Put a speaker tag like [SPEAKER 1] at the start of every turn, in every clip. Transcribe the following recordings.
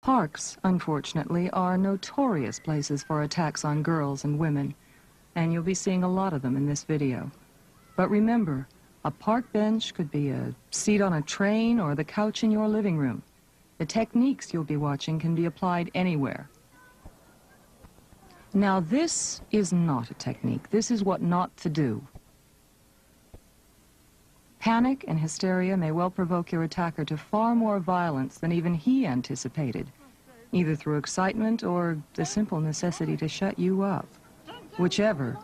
[SPEAKER 1] Parks, unfortunately, are notorious places for attacks on girls and women, and you'll be seeing a lot of them in this video. But remember, a park bench could be a seat on a train or the couch in your living room. The techniques you'll be watching can be applied anywhere. Now, this is not a technique. This is what not to do. Panic and hysteria may well provoke your attacker to far more violence than even he anticipated, either through excitement or the simple necessity to shut you up. Whichever,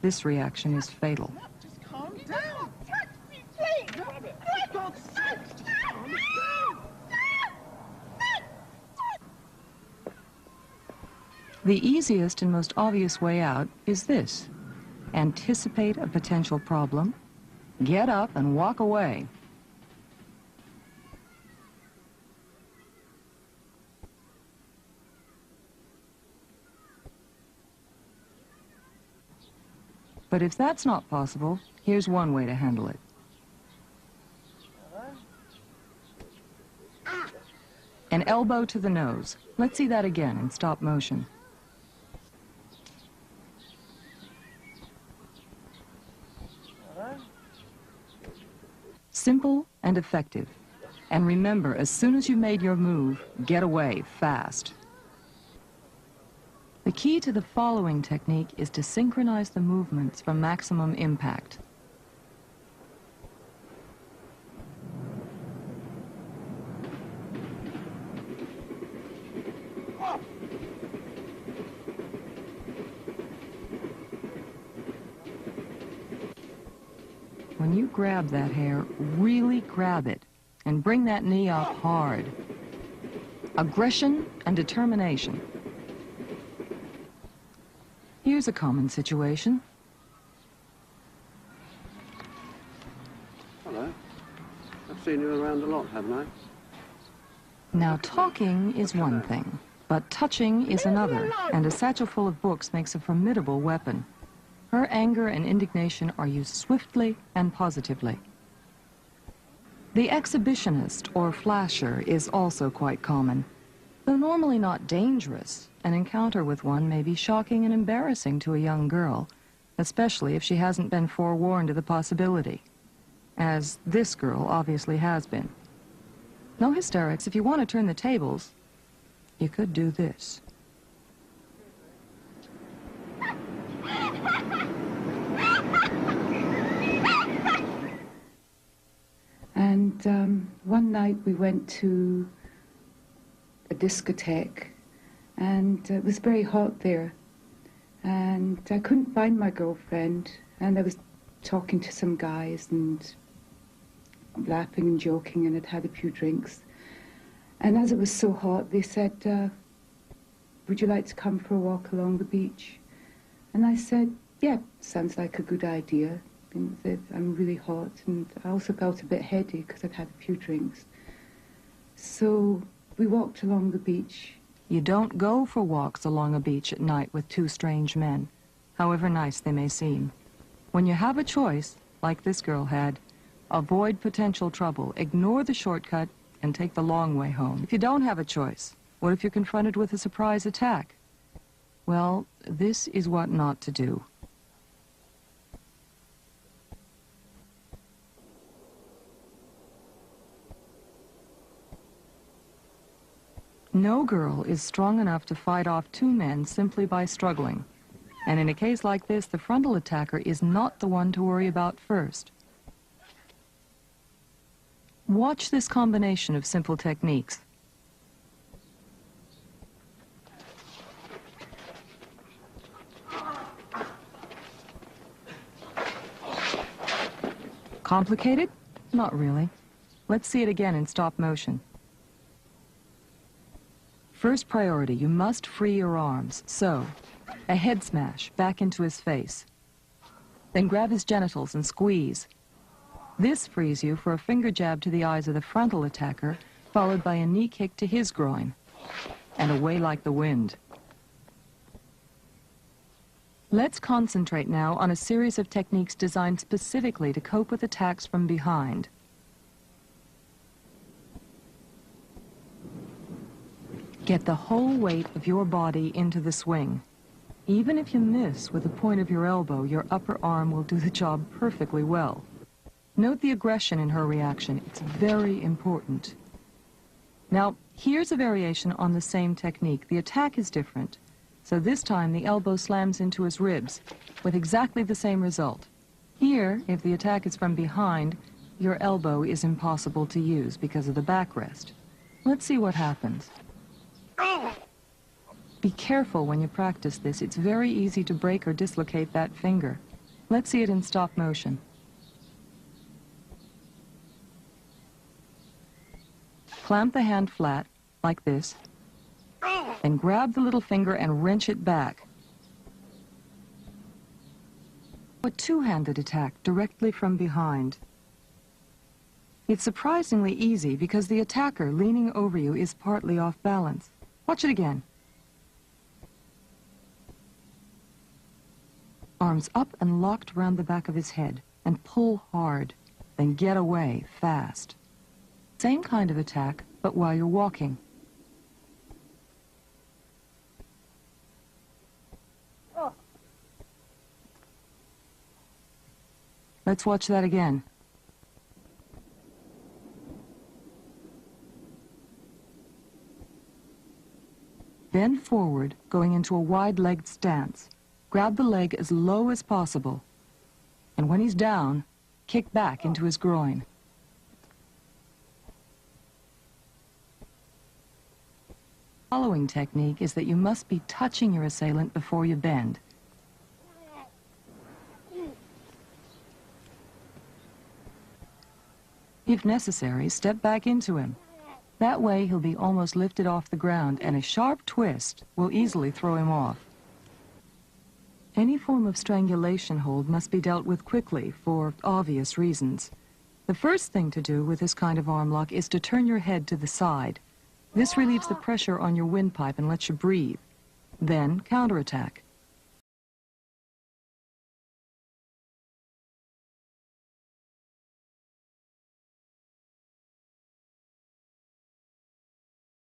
[SPEAKER 1] this reaction is fatal.
[SPEAKER 2] Just calm down. Touch me, please. For God's sake, just calm down.
[SPEAKER 1] The easiest and most obvious way out is this. Anticipate a potential problem, get up and walk away. But if that's not possible, here's one way to handle it. An elbow to the nose. Let's see that again in stop motion. Simple and effective. And remember, as soon as you made your move, get away fast. The key to the following technique is to synchronize the movements for maximum impact. When you grab that hair, really grab it and bring that knee up hard. Aggression and determination. Here's a common situation.
[SPEAKER 3] Hello. I've seen you around a lot, haven't I?
[SPEAKER 1] Now, talking is one thing, but touching is another, and a satchel full of books makes a formidable weapon. Her anger and indignation are used swiftly and positively. The exhibitionist or flasher is also quite common. Though normally not dangerous, an encounter with one may be shocking and embarrassing to a young girl, especially if she hasn't been forewarned of the possibility, as this girl obviously has been. No hysterics. If you want to turn the tables, you could do this.
[SPEAKER 4] And one night we went to a discotheque, and it was very hot there, and I couldn't find my girlfriend, and I was talking to some guys and laughing and joking, and had had a few drinks. And as it was so hot, they said, would you like to come for a walk along the beach? And I said, yeah, sounds like a good idea. I'm really hot, and I also felt a bit heady because I'd had a few drinks. So we walked along the beach.
[SPEAKER 1] You don't go for walks along a beach at night with two strange men, however nice they may seem. When you have a choice, like this girl had, avoid potential trouble, ignore the shortcut, and take the long way home. If you don't have a choice, what if you're confronted with a surprise attack? Well, this is what not to do. No girl is strong enough to fight off two men simply by struggling. And in a case like this, the frontal attacker is not the one to worry about first. Watch this combination of simple techniques. Complicated? Not really. Let's see it again in stop motion. First priority, you must free your arms. So, a head smash back into his face. Then grab his genitals and squeeze. This frees you for a finger jab to the eyes of the frontal attacker, followed by a knee kick to his groin. And away like the wind. Let's concentrate now on a series of techniques designed specifically to cope with attacks from behind. Get the whole weight of your body into the swing. Even if you miss with the point of your elbow, your upper arm will do the job perfectly well. Note the aggression in her reaction. It's very important. Now, here's a variation on the same technique. The attack is different. So this time the elbow slams into his ribs with exactly the same result. Here, if the attack is from behind, your elbow is impossible to use because of the backrest. Let's see what happens. Be careful when you practice this. It's very easy to break or dislocate that finger. Let's see it in stop motion. Clamp the hand flat, like this, and grab the little finger and wrench it back. A two-handed attack directly from behind. It's surprisingly easy because the attacker leaning over you is partly off balance. Watch it again. Arms up and locked around the back of his head, and pull hard, then get away fast. Same kind of attack, but while you're walking. Let's watch that again. Bend forward, going into a wide-legged stance. Grab the leg as low as possible. And when he's down, kick back into his groin. The following technique is that you must be touching your assailant before you bend. If necessary, step back into him. That way he'll be almost lifted off the ground, and a sharp twist will easily throw him off. Any form of strangulation hold must be dealt with quickly for obvious reasons. The first thing to do with this kind of arm lock is to turn your head to the side. This relieves the pressure on your windpipe and lets you breathe. Then counterattack.